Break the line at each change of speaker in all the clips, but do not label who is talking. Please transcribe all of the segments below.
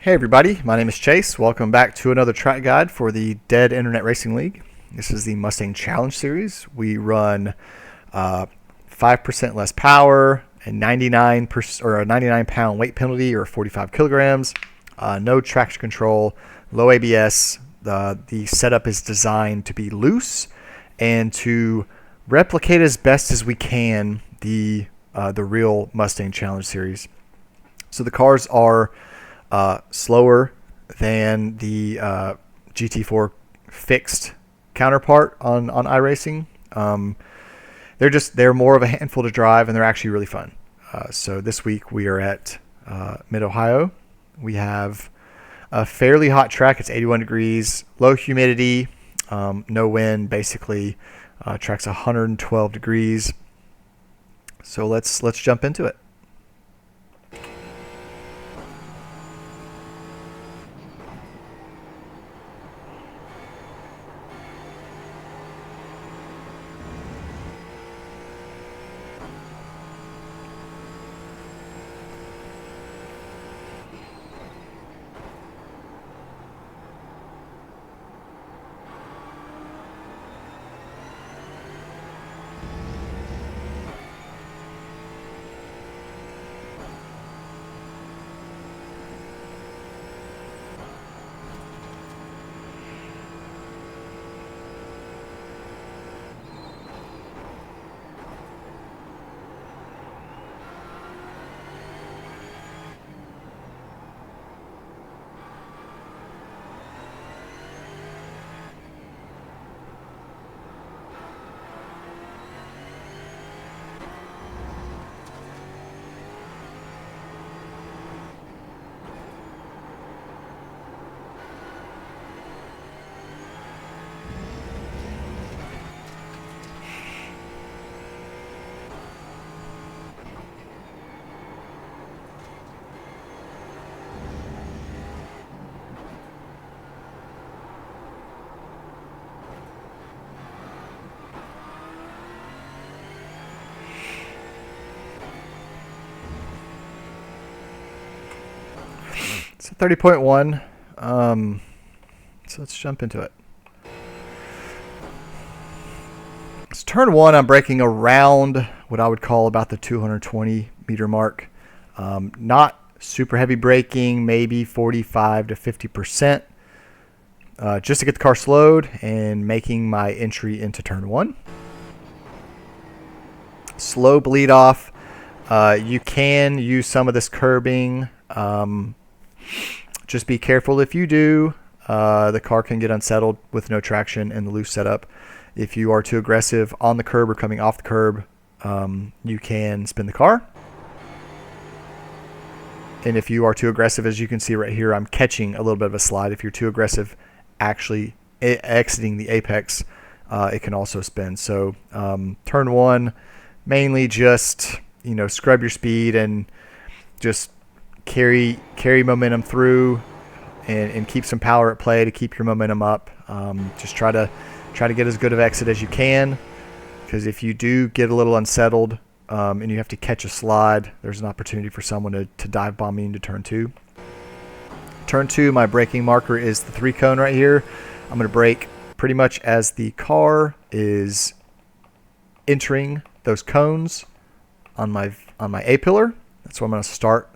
Hey everybody, my name is Chase. Welcome back to another track guide for the Dead Internet Racing League. This is the Mustang Challenge Series. We run 5% less power and 99% or a 99-pound weight penalty or 45 kilograms. No traction control, low ABS. The setup is designed to be loose and to replicate as best as we can the real Mustang Challenge Series. So the cars are slower than the GT4 fixed counterpart on iRacing. They're more of a handful to drive, and they're actually really fun. So this week we are at Mid-Ohio. We have a fairly hot track. It's 81 degrees, low humidity, no wind. Basically, track's 112 degrees. So let's jump into it. So 30.1. So let's jump into it. So turn one, I'm braking around what I would call about the 220 meter mark. Not super heavy braking, maybe 45 to 50%, just to get the car slowed and making my entry into turn one. Slow bleed off. You can use some of this curbing. Just be careful if you do. The car can get unsettled with no traction and the loose setup. If you are too aggressive on the curb or coming off the curb, you can spin the car. And if you are too aggressive, as you can see right here, I'm catching a little bit of a slide. If you're too aggressive actually exiting the apex, it can also spin. So turn one, mainly just, scrub your speed and just carry momentum through and keep some power at play to keep your momentum up. Just try to get as good of exit as you can, because if you do get a little unsettled and you have to catch a slide, there's an opportunity for someone to dive bomb me into turn two. Turn two, my braking marker is the 3 cone right here. I'm going to brake pretty much as the car is entering those cones on my A-pillar. That's where I'm going to start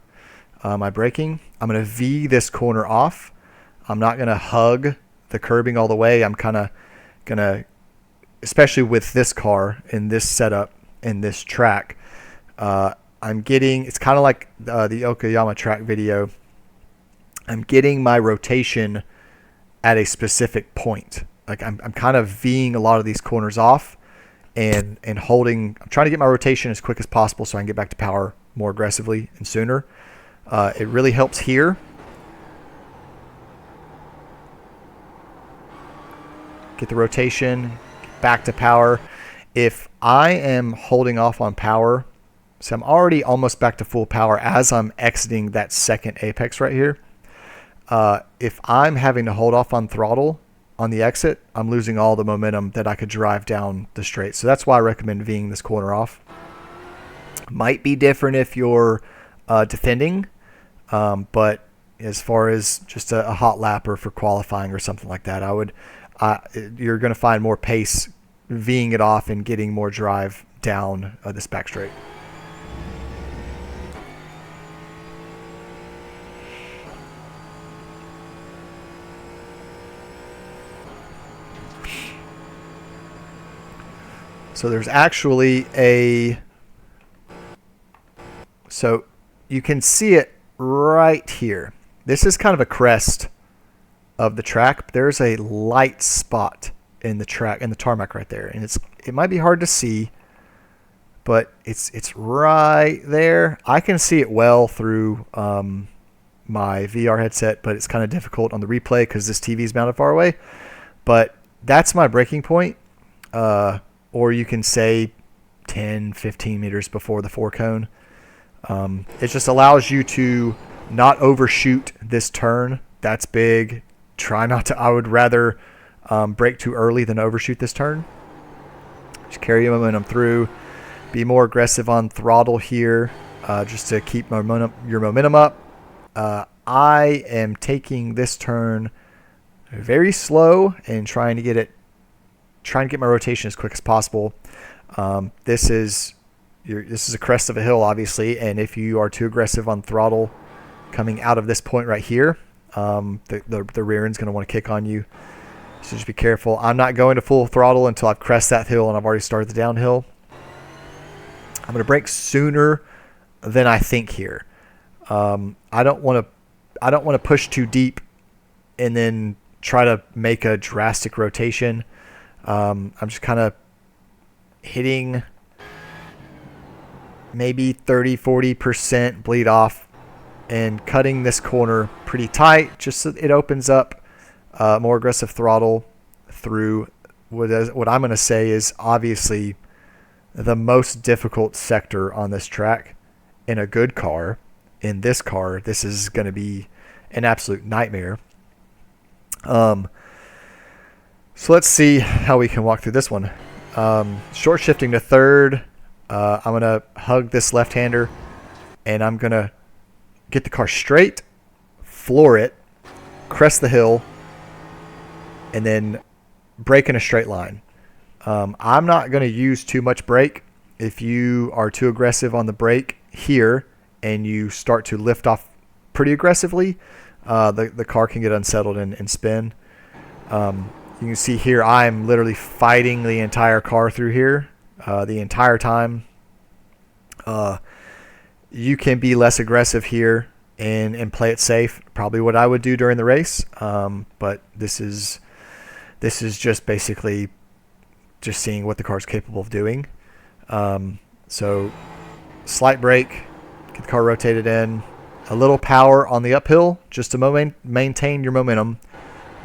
my braking. I'm going to V this corner off. I'm not going to hug the curbing all the way. I'm kind of going to, especially with this car in this setup in this track, I'm getting, it's kind of like the Okayama track video. I'm getting my rotation at a specific point. Like I'm kind of Ving a lot of these corners off and holding. I'm trying to get my rotation as quick as possible so I can get back to power more aggressively and sooner. It really helps here. Get the rotation, get back to power. If I am holding off on power, so I'm already almost back to full power as I'm exiting that second apex right here. If I'm having to hold off on throttle on the exit, I'm losing all the momentum that I could drive down the straight. So that's why I recommend Ving this corner off. Might be different if you're defending, but as far as just a hot lapper for qualifying or something like that. You're going to find more pace V'ing it off and getting more drive down this back straight. So there's actually so you can see it right here. This is kind of a crest of the track. There's a light spot in the track, in the tarmac right there, and it might be hard to see, but it's right there. I can see it well through my VR headset, but it's kind of difficult on the replay because this TV is mounted far away. But that's my braking point. Or you can say 10, 15 meters before the 4-cone. It just allows you to not overshoot this turn. That's big. Try not to. I would rather brake too early than overshoot this turn. Just carry your momentum through. Be more aggressive on throttle here, just to keep your momentum up. I am taking this turn very slow and trying to get my rotation as quick as possible. This is a crest of a hill, obviously, and if you are too aggressive on throttle coming out of this point right here, the rear end's going to want to kick on you. So just be careful. I'm not going to full throttle until I've crested that hill and I've already started the downhill. I'm going to brake sooner than I think here. I don't want to push too deep and then try to make a drastic rotation. I'm just kind of hitting maybe 30-40% bleed off and cutting this corner pretty tight, just so it opens up more aggressive throttle through what I'm going to say is obviously the most difficult sector on this track. In a good car, in this car, this is going to be an absolute nightmare. So let's see how we can walk through this one. Short shifting to third. I'm going to hug this left-hander, and I'm going to get the car straight, floor it, crest the hill, and then brake in a straight line. I'm not going to use too much brake. If you are too aggressive on the brake here and you start to lift off pretty aggressively, the car can get unsettled and spin. You can see here I'm literally fighting the entire car through here the entire time. You can be less aggressive here and play it safe. Probably what I would do during the race. But this is just basically just seeing what the car is capable of doing. So slight brake, get the car rotated in. A little power on the uphill just to maintain your momentum.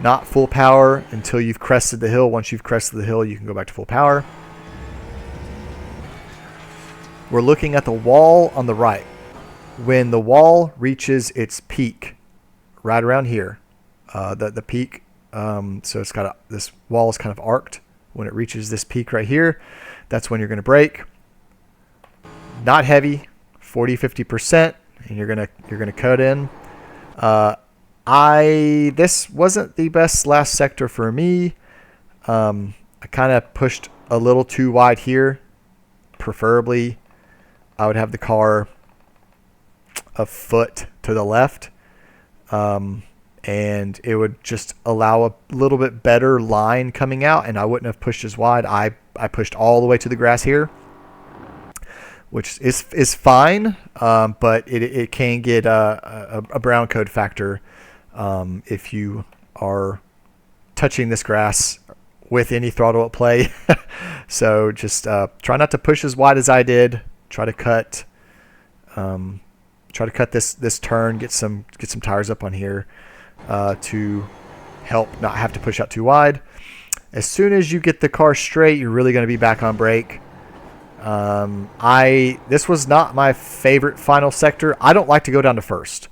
Not full power until you've crested the hill. Once you've crested the hill, you can go back to full power. We're looking at the wall on the right. When the wall reaches its peak, right around here, the peak, so it's got this wall is kind of arced. When it reaches this peak right here, that's when you're going to brake. Not heavy, 40-50%, and you're gonna cut in. This wasn't the best last sector for me. I kind of pushed a little too wide here. Preferably, I would have the car a foot to the left, and it would just allow a little bit better line coming out, and I wouldn't have pushed as wide. I pushed all the way to the grass here, which is fine, but it can get a brown code factor if you are touching this grass with any throttle at play. So just try not to push as wide as I did. Try to cut this turn. Get some tires up on here to help not have to push out too wide. As soon as you get the car straight, you're really going to be back on brake. This was not my favorite final sector. I don't like to go down to first.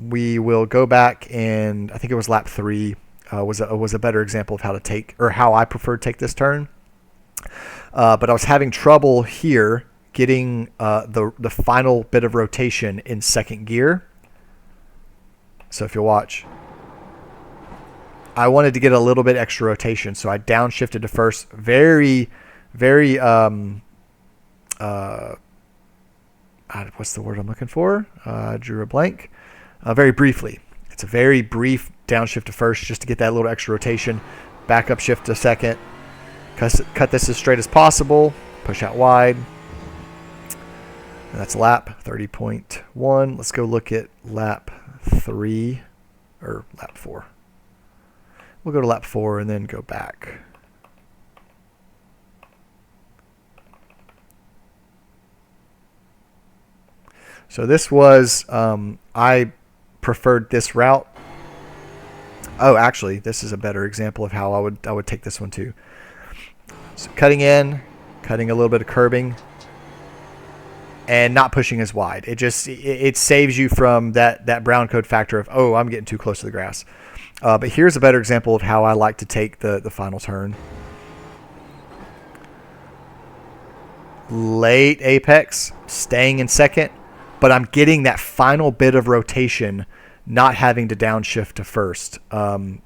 We will go back, and I think it was lap 3 was a better example of how to take, or how I prefer to take this turn. But I was having trouble here getting the final bit of rotation in second gear. So if you'll watch, I wanted to get a little bit extra rotation, so I downshifted to first very, very, what's the word I'm looking for? Drew a blank. Very briefly. It's a very brief downshift to first just to get that little extra rotation. Back up shift to second. Cut this as straight as possible. Push out wide. And that's lap 30.1. Let's go look at lap 3 or lap 4. We'll go to lap 4 and then go back. So this was, I preferred this route. Oh, actually, this is a better example of how I would take this one too. So cutting in, cutting a little bit of curbing, and not pushing as wide. It saves you from that brown coat factor of, oh, I'm getting too close to the grass. But here's a better example of how I like to take the final turn. Late apex, staying in second, but I'm getting that final bit of rotation, not having to downshift to first. I'm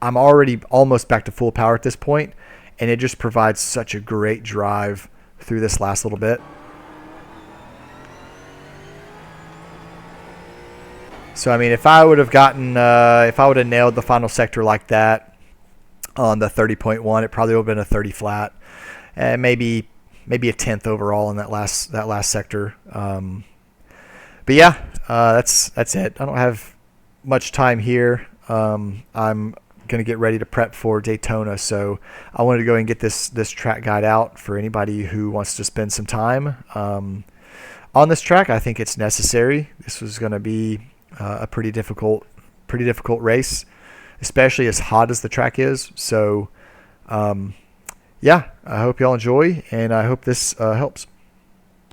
already almost back to full power at this point, and it just provides such a great drive through this last little bit. So, I mean, if I would have nailed the final sector like that on the 30.1, it probably would have been a 30 flat, and maybe a 10th overall in that last sector. But yeah, that's it. I don't have much time here. I'm going to get ready to prep for Daytona, so I wanted to go and get this track guide out for anybody who wants to spend some time on this track. I think it's necessary. This was going to be a pretty difficult race, especially as hot as the track is. So yeah, I hope y'all enjoy, and I hope this helps.